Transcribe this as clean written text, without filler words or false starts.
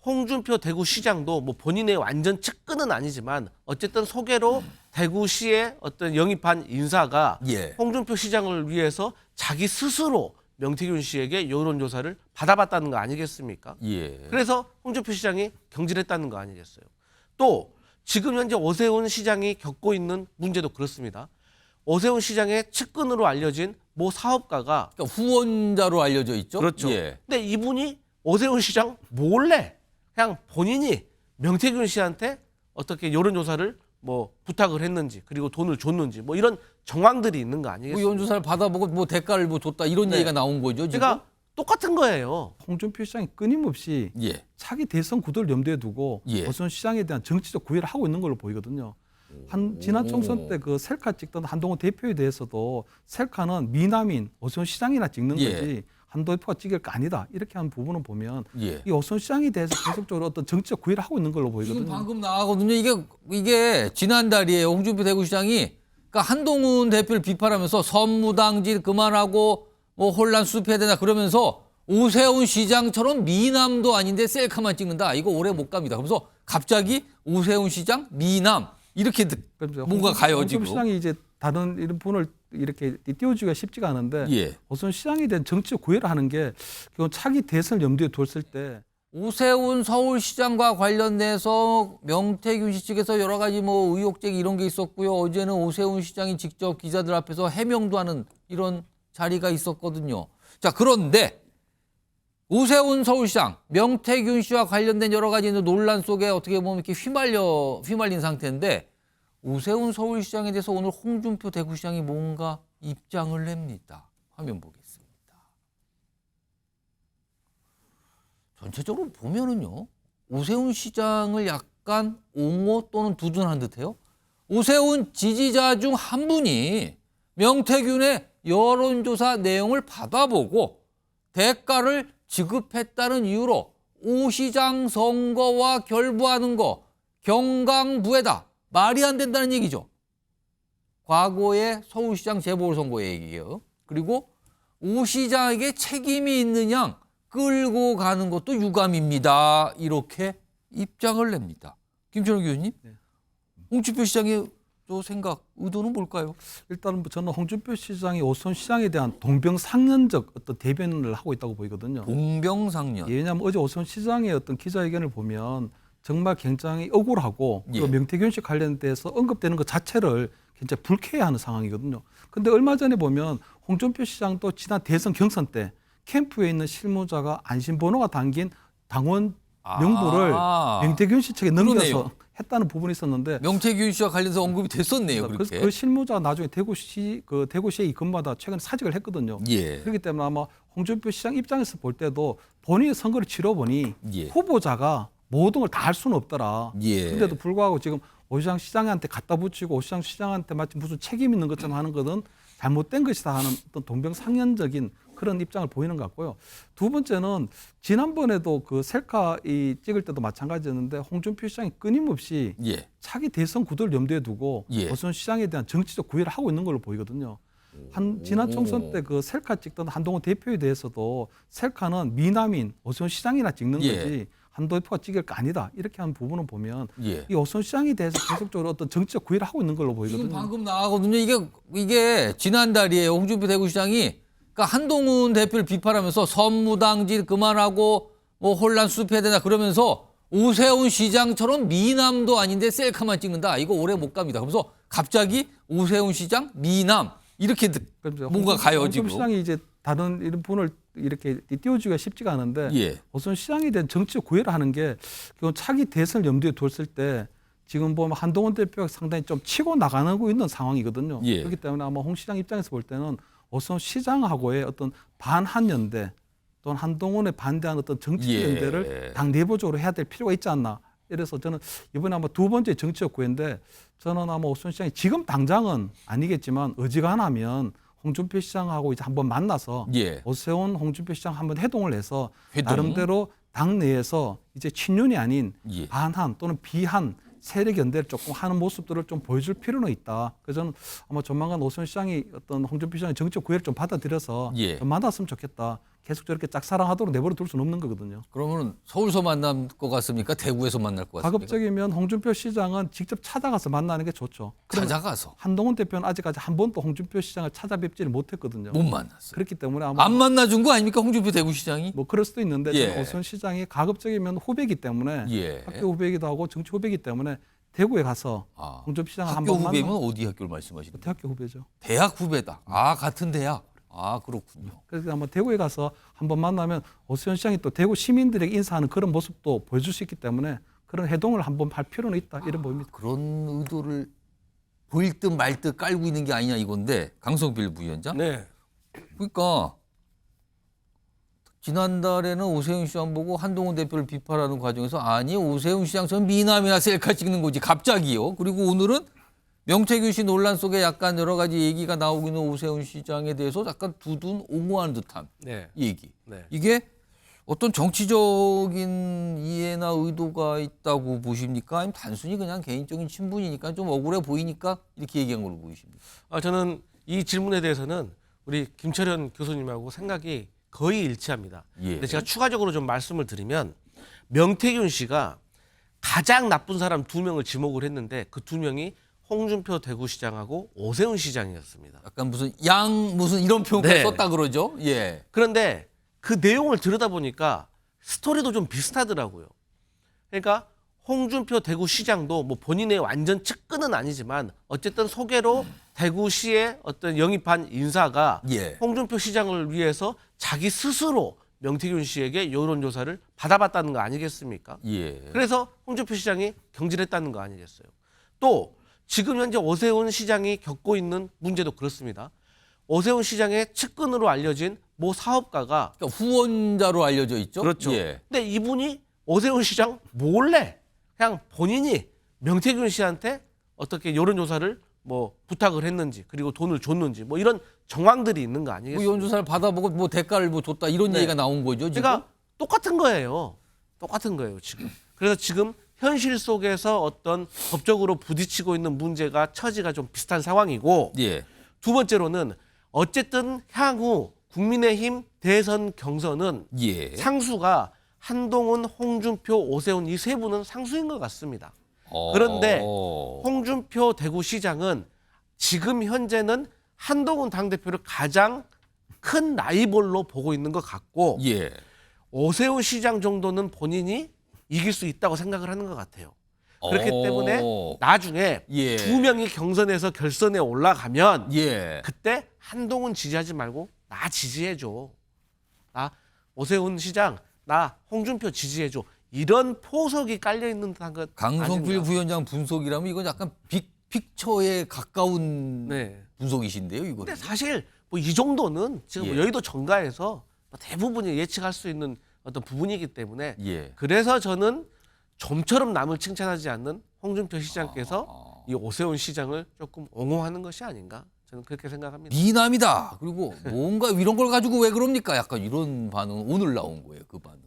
홍준표 대구시장도 뭐 본인의 완전 측근은 아니지만 어쨌든 소개로 대구시에 어떤 영입한 인사가 예. 홍준표 시장을 위해서 자기 스스로 명태균 씨에게 여론조사를 받아봤다는 거 아니겠습니까? 예. 그래서 홍준표 시장이 경질했다는 거 아니겠어요? 또 지금 현재 오세훈 시장이 겪고 있는 문제도 그렇습니다. 오세훈 시장의 측근으로 알려진 모 사업가가 그러니까 후원자로 알려져 있죠. 그렇죠. 예. 근데 이분이 오세훈 시장 몰래 그냥 본인이 명태균 씨한테 어떻게 여론조사를 뭐 부탁을 했는지 그리고 돈을 줬는지 뭐 이런 정황들이 있는 거 뭐 아니겠습니까? 연주사를 받아보고 뭐 대가를 뭐 줬다 이런 네. 얘기가 나온 거죠. 지금. 그러니까 똑같은 거예요. 홍준표 시장이 끊임없이 예. 차기 대선 구도를 염두에 두고 예. 오세훈 시장에 대한 정치적 구애를 하고 있는 걸로 보이거든요. 지난 총선 때 그 셀카 찍던 한동훈 대표에 대해서도 셀카는 미남인 오세훈 시장이나 찍는 예. 거지 한동훈 대표가 찍을 거 아니다. 이렇게 하는 부분을 보면 예. 이 오세훈 시장에 대해서 계속적으로 어떤 정치적 구애를 하고 있는 걸로 지금 보이거든요. 방금 나가거든요. 이게 지난달이에요. 홍준표 대구시장이 그러니까 한동훈 대표를 비판하면서 선무당질 그만하고 뭐 혼란 수습해야 되나 그러면서 오세훈 시장처럼 미남도 아닌데 셀카만 찍는다. 이거 오래 못 갑니다. 그래서 갑자기 오세훈 시장 미남 이렇게 그래서 뭔가 가요 홍준표 지금. 시장이 이제 다른 이런 분을 이렇게 띄워주기가 쉽지가 않은데 예. 오세훈 시장에 대한 정치적 구애를 하는 게 그건 차기 대선을 염두에 뒀을 때 오세훈 서울시장과 관련돼서 명태균 씨 측에서 여러 가지 뭐 의혹 제기 이런 게 있었고요. 어제는 오세훈 시장이 직접 기자들 앞에서 해명도 하는 이런 자리가 있었거든요. 자, 그런데 오세훈 서울시장, 명태균 씨와 관련된 여러 가지 논란 속에 어떻게 보면 이렇게 휘말린 상태인데 오세훈 서울시장에 대해서 오늘 홍준표 대구시장이 뭔가 입장을 냅니다. 화면 보겠습니다. 전체적으로 보면은요, 오세훈 시장을 약간 옹호 또는 두둔한 듯해요. 오세훈 지지자 중 한 분이 명태균의 여론조사 내용을 받아보고 대가를 지급했다는 이유로 오 시장 선거와 결부하는 거 경강부에다 말이 안 된다는 얘기죠. 과거의 서울시장 재보궐선거의 얘기예요. 그리고 오 시장에게 책임이 있는 양 끌고 가는 것도 유감입니다. 이렇게 입장을 냅니다. 김철호 교수님, 홍준표 시장의 저 생각, 의도는 뭘까요? 일단은 저는 홍준표 시장이 오세훈 시장에 대한 동병상련적 어떤 대변을 하고 있다고 보이거든요. 동병상련. 예, 왜냐하면 어제 오세훈 시장의 어떤 기자회견을 보면 정말 굉장히 억울하고 예. 또 명태균 씨 관련돼서 언급되는 것 자체를 굉장히 불쾌해하는 상황이거든요. 그런데 얼마 전에 보면 홍준표 시장도 지난 대선 경선 때 캠프에 있는 실무자가 안심번호가 담긴 당원 명부를 명태균 씨 측에 넘겨서 그러네요. 했다는 부분이 있었는데 명태균 씨와 관련해서 언급이 됐었네요. 그래서 그렇게. 그 실무자가 나중에 대구시에 근무하다 최근에 사직을 했거든요. 예. 그렇기 때문에 아마 홍준표 시장 입장에서 볼 때도 본인이 선거를 치러보니 예. 후보자가 모든 걸 다 할 수는 없더라. 예. 그런데도 불구하고 지금 오 시장한테 갖다 붙이고 오 시장한테 마치 무슨 책임 있는 것처럼 하는 것은 잘못된 것이다 하는 어떤 동병상련적인 그런 입장을 보이는 것 같고요. 두 번째는 지난번에도 그 셀카 찍을 때도 마찬가지였는데 홍준표 시장이 끊임없이 예. 차기 대선 구도를 염두에 두고 예. 오세훈 시장에 대한 정치적 구애를 하고 있는 걸로 보이거든요. 지난 총선 때 그 셀카 찍던 한동훈 대표에 대해서도 셀카는 미남인 오세훈 시장이나 찍는 예. 거지 한동훈 대표가 찍을 거 아니다. 이렇게 하는 부분을 보면 예. 이 오세훈 시장에 대해서 계속적으로 어떤 정치적 구애를 하고 있는 걸로 지금 보이거든요. 방금 나가거든요. 이게 지난달이에요. 홍준표 대구시장이 그러니까 한동훈 대표를 비판하면서 선무당질 그만하고 뭐 혼란 수습해야 되나 그러면서 오세훈 시장처럼 미남도 아닌데 셀카만 찍는다. 이거 오래 못 갑니다. 그래서 갑자기 오세훈 시장 미남 이렇게 뭔가 가요 홍준표 지금. 시장이 이제 다른 이런 분을 이렇게 띄워주기가 쉽지가 않은데 예. 오세훈 시장에 대한 정치적 구애를 하는 게 그건 차기 대선을 염두에 뒀을 때 지금 보면 한동훈 대표가 상당히 좀 치고 나가고 있는 상황이거든요. 예. 그렇기 때문에 아마 홍 시장 입장에서 볼 때는 오세훈 시장하고의 어떤 반한연대 또는 한동훈에 반대하는 어떤 정치 예. 연대를 당 내부적으로 해야 될 필요가 있지 않나. 이래서 저는 이번에 아마 두 번째 정치적 구애인데 저는 아마 오세훈 시장이 지금 당장은 아니겠지만 어지간하면 홍준표 시장하고 이제 한번 만나서 예. 오세훈 홍준표 시장 한번 회동을 해서 회동? 나름대로 당 내에서 이제 친윤이 아닌 예. 반한 또는 비한 세력 연대를 조금 하는 모습들을 좀 보여줄 필요는 있다. 그래서 저는 아마 조만간 오세훈 시장이 어떤 홍준표 시장의 정치적 구애를 좀 받아들여서 예. 좀 만났으면 좋겠다. 계속 저렇게 짝사랑하도록 내버려 둘 수는 없는 거거든요. 그러면 서울서 만날 것 같습니까? 대구에서 만날 것 같습니까? 가급적이면 홍준표 시장은 직접 찾아가서 만나는 게 좋죠. 그러면 찾아가서 한동훈 대표는 아직까지 한 번도 홍준표 시장을 찾아뵙지를 못했거든요. 못 만났어요. 그렇기 때문에 아마 안 만나준 거 아닙니까? 홍준표 대구시장이? 뭐 그럴 수도 있는데 예. 저는 오세훈 시장이 가급적이면 후배이기 때문에 예. 학교 후배이기도 하고 정치 후배이기 때문에 대구에 가서 아, 홍준표 시장을 학교 한번 후배면 만나. 어디 학교를 말씀하시는 거예요? 대학교 후배죠. 대학 후배다. 아, 같은 대학. 아, 그렇군요. 그래서 아마 대구에 가서 한번 만나면 오세훈 시장이 또 대구 시민들에게 인사하는 그런 모습도 보여줄 수 있기 때문에 그런 해동을 한번 할 필요는 있다 이런 보입니다. 그런 의도를 보일 듯 말 듯 깔고 있는 게 아니냐 이건데 강성필 부위원장. 네. 그러니까 지난달에는 오세훈 시장 보고 한동훈 대표를 비판하는 과정에서 아니 오세훈 시장 전 미남이나 셀카 찍는 거지 갑자기요. 그리고 오늘은 명태균 씨 논란 속에 약간 여러 가지 얘기가 나오고 있는 오세훈 시장에 대해서 약간 두둔 옹호하는 듯한 네. 얘기. 네. 이게 어떤 정치적인 이해나 의도가 있다고 보십니까? 아니면 단순히 그냥 개인적인 친분이니까 좀 억울해 보이니까 이렇게 얘기한 걸로 보이십니까? 저는 이 질문에 대해서는 우리 김철현 교수님하고 생각이 거의 일치합니다. 예. 근데 제가 추가적으로 좀 말씀을 드리면 명태균 씨가 가장 나쁜 사람 2명을 지목을 했는데 그 2명이 홍준표 대구시장하고 오세훈 시장이었습니다. 약간 무슨 이런 표현까지 네. 썼다 그러죠? 예. 그런데 그 내용을 들여다보니까 스토리도 좀 비슷하더라고요. 그러니까 홍준표 대구시장도 뭐 본인의 완전 측근은 아니지만 어쨌든 소개로 대구시의 어떤 영입한 인사가 예. 홍준표 시장을 위해서 자기 스스로 명태균 씨에게 여론조사를 받아봤다는 거 아니겠습니까? 예. 그래서 홍준표 시장이 경질했다는 거 아니겠어요. 또 지금 현재 오세훈 시장이 겪고 있는 문제도 그렇습니다. 오세훈 시장의 측근으로 알려진 모 사업가가 그러니까 후원자로 알려져 있죠? 그렇죠. 예. 근데 이분이 오세훈 시장 몰래 그냥 본인이 명태균 씨한테 어떻게 여론조사를 뭐 부탁을 했는지 그리고 돈을 줬는지 뭐 이런 정황들이 있는 거 뭐 아니겠습니까? 연주사를 받아보고 뭐 대가를 뭐 줬다 이런 네. 얘기가 나온 거죠, 지금? 그러니까 똑같은 거예요. 똑같은 거예요, 지금. 그래서 지금 현실 속에서 어떤 법적으로 부딪히고 있는 문제가 처지가 좀 비슷한 상황이고 예. 두 번째로는 어쨌든 향후 국민의힘 대선 경선은 예. 상수가 한동훈, 홍준표, 오세훈 이 세 분은 상수인 것 같습니다. 그런데 홍준표 대구시장은 지금 현재는 한동훈 당대표를 가장 큰 라이벌로 보고 있는 것 같고 예. 오세훈 시장 정도는 본인이 이길 수 있다고 생각을 하는 것 같아요. 그렇기 때문에 나중에 예. 2명이 경선에서 결선에 올라가면 예. 그때 한동훈 지지하지 말고 나 지지해줘. 나 오세훈 시장, 나 홍준표 지지해줘. 이런 포석이 깔려있는 듯한 것 강성필 아닌가. 부위원장 분석이라면 이건 약간 빅픽처에 가까운 네. 분석이신데요, 이거. 근데 사실 뭐 이 정도는 지금 예. 여의도 정가에서 대부분이 예측할 수 있는 어떤 부분이기 때문에 예. 그래서 저는 좀처럼 남을 칭찬하지 않는 홍준표 시장께서 아. 이 오세훈 시장을 조금 옹호하는 것이 아닌가 저는 그렇게 생각합니다. 미남이다. 그리고 뭔가 이런 걸 가지고 왜 그럽니까? 약간 이런 반응 오늘 나온 거예요, 그 반응.